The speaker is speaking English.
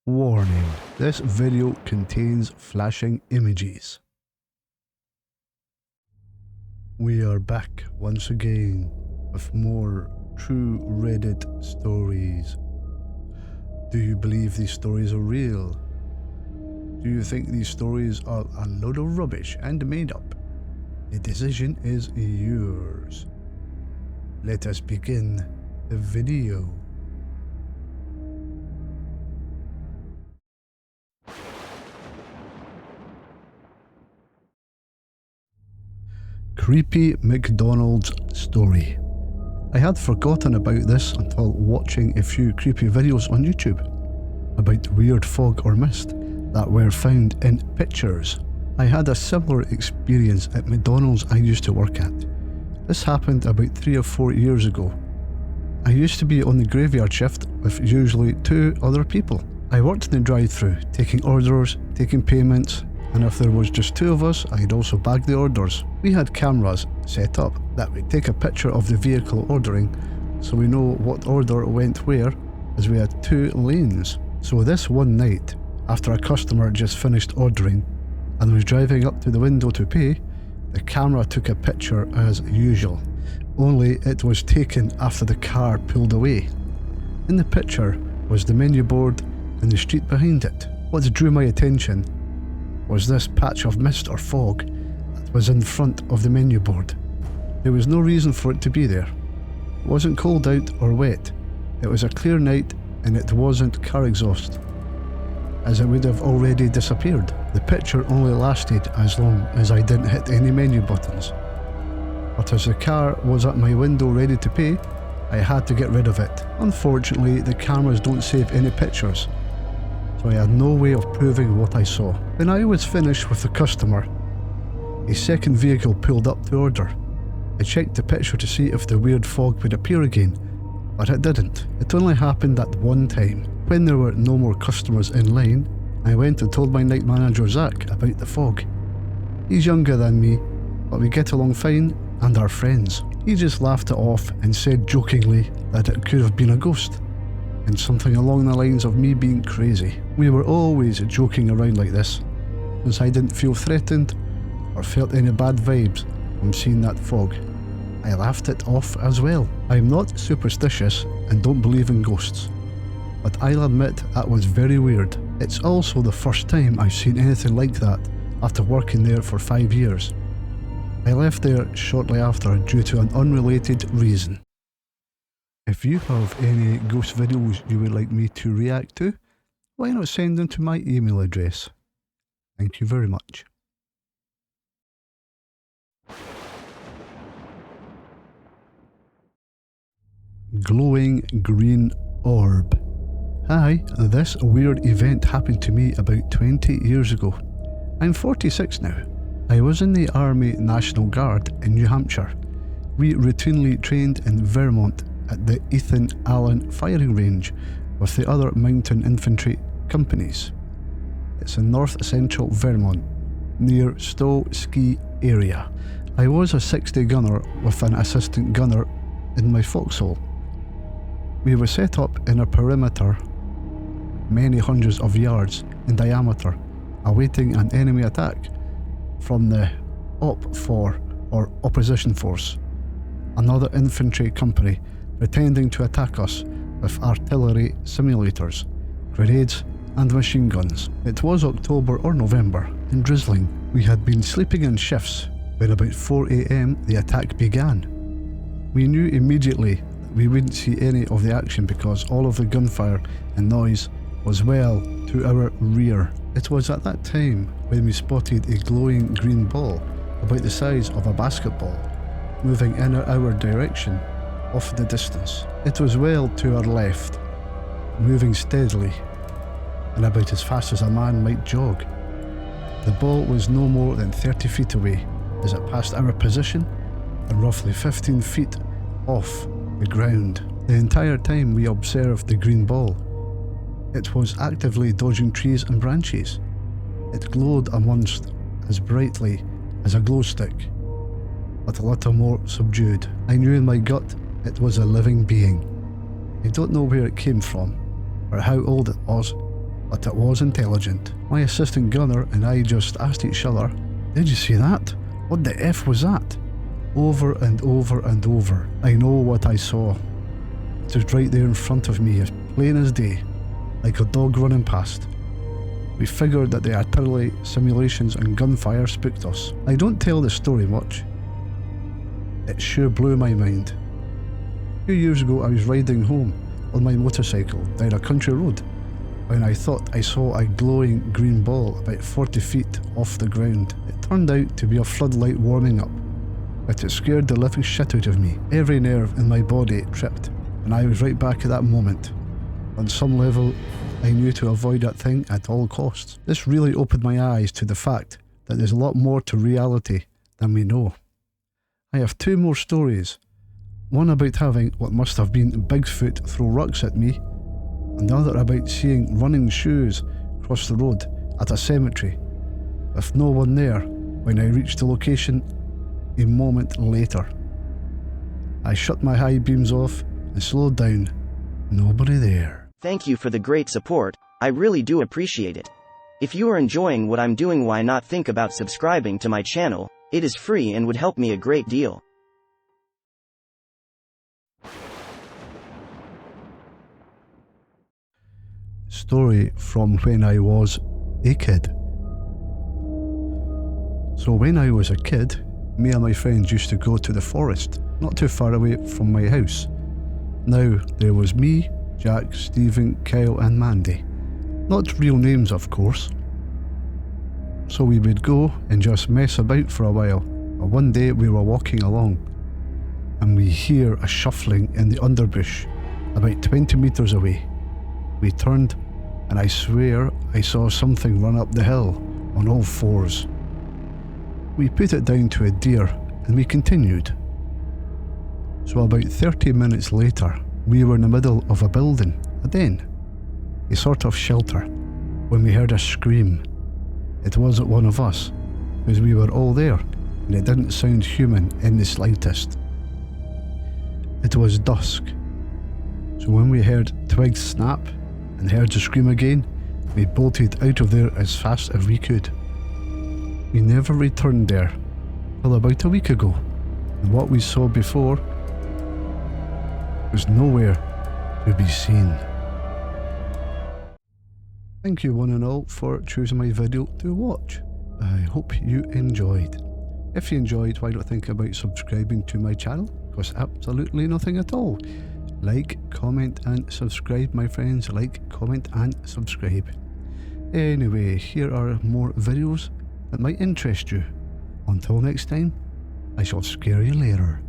Warning, this video contains flashing images. We are back once again with more true Reddit stories. Do you believe these stories are real? Do you think these stories are a load of rubbish and made up? The decision is yours. Let us begin the video. Creepy McDonald's story. I had forgotten about this until watching a few creepy videos on YouTube about weird fog or mist that were found in pictures. I had a similar experience at McDonald's I used to work at. This happened about 3 or 4 years ago. I used to be on the graveyard shift with usually 2 other people. I worked in the drive-thru, taking orders, taking payments, and if there was just 2 of us, I'd also bag the orders. We had cameras set up that would take a picture of the vehicle ordering so we know what order went where, as we had 2 lanes. So this one night, after a customer just finished ordering and was driving up to the window to pay, the camera took a picture as usual, only it was taken after the car pulled away. In the picture was the menu board and the street behind it. What drew my attention was this patch of mist or fog that was in front of the menu board. There was no reason for it to be there. It wasn't cold out or wet. It was a clear night and it wasn't car exhaust, as it would have already disappeared. The picture only lasted as long as I didn't hit any menu buttons. But as the car was at my window ready to pay, I had to get rid of it. Unfortunately, the cameras don't save any pictures, so I had no way of proving what I saw. When I was finished with the customer, a second vehicle pulled up to order. I checked the picture to see if the weird fog would appear again, but it didn't. It only happened that one time. When there were no more customers in line, I went and told my night manager Zach about the fog. He's younger than me, but we get along fine and are friends. He just laughed it off and said jokingly that it could have been a ghost, and something along the lines of me being crazy. We were always joking around like this, since I didn't feel threatened or felt any bad vibes from seeing that fog. I laughed it off as well. I'm not superstitious and don't believe in ghosts, but I'll admit that was very weird. It's also the first time I've seen anything like that after working there for 5 years. I left there shortly after due to an unrelated reason. If you have any ghost videos you would like me to react to, why not send them to my email address? Thank you very much. Glowing green orb. Hi, this weird event happened to me about 20 years ago. I'm 46 now. I was in the Army National Guard in New Hampshire. We routinely trained in Vermont at the Ethan Allen firing range with the other mountain infantry companies. It's in north central Vermont, near Stowe Ski area. I was a 60 gunner with an assistant gunner in my foxhole. We were set up in a perimeter many hundreds of yards in diameter, awaiting an enemy attack from the OP4 or opposition force, another infantry company pretending to attack us with artillery simulators, grenades and machine guns. It was October or November and drizzling. We had been sleeping in shifts when about 4 AM the attack began. We knew immediately that we wouldn't see any of the action because all of the gunfire and noise was well to our rear. It was at that time when we spotted a glowing green ball about the size of a basketball moving in our direction off the distance. It was well to our left, moving steadily and about as fast as a man might jog. The ball was no more than 30 feet away as it passed our position and roughly 15 feet off the ground. The entire time we observed the green ball, it was actively dodging trees and branches. It glowed amongst as brightly as a glow stick, but a little more subdued. I knew in my gut it was a living being. I don't know where it came from or how old it was, but it was intelligent. My assistant gunner and I just asked each other, "Did you see that? What the F was that?" Over and over and over. I know what I saw. It was right there in front of me, as plain as day, like a dog running past. We figured that the artillery simulations and gunfire spooked us. I don't tell this story much. It sure blew my mind. A few years ago I was riding home on my motorcycle down a country road when I thought I saw a glowing green ball about 40 feet off the ground. It turned out to be a floodlight warming up, but it scared the living shit out of me. Every nerve in my body tripped, and I was right back at that moment. On some level, I knew to avoid that thing at all costs. This really opened my eyes to the fact that there's a lot more to reality than we know. I have two more stories. One about having what must have been Bigfoot throw rocks at me, and the other about seeing running shoes cross the road at a cemetery, with no one there when I reached the location a moment later. I shut my high beams off and slowed down. Nobody there. Thank you for the great support, I really do appreciate it. If you are enjoying what I'm doing, why not think about subscribing to my channel? It is free and would help me a great deal. Story from when I was a kid. So when I was a kid, me and my friends used to go to the forest, not too far away from my house. Now, there was me, Jack, Stephen, Kyle and Mandy. Not real names, of course. So we would go and just mess about for a while. But one day we were walking along and we hear a shuffling in the underbush about 20 metres away. We turned and I swear I saw something run up the hill on all fours. We put it down to a deer and we continued. So about 30 minutes later, we were in the middle of a building, a den, a sort of shelter, when we heard a scream. It wasn't one of us, because we were all there, and it didn't sound human in the slightest. It was dusk, so when we heard twigs snap and heard the scream again, we bolted out of there as fast as we could. We never returned there till about a week ago, and what we saw before was nowhere to be seen. Thank you one and all for choosing my video to watch. I hope you enjoyed. If you enjoyed, why not think about subscribing to my channel? Costs absolutely nothing at all. Like, comment and subscribe, my friends. Like, comment and subscribe. Anyway, here are more videos that might interest you. Until next time, I shall scare you later.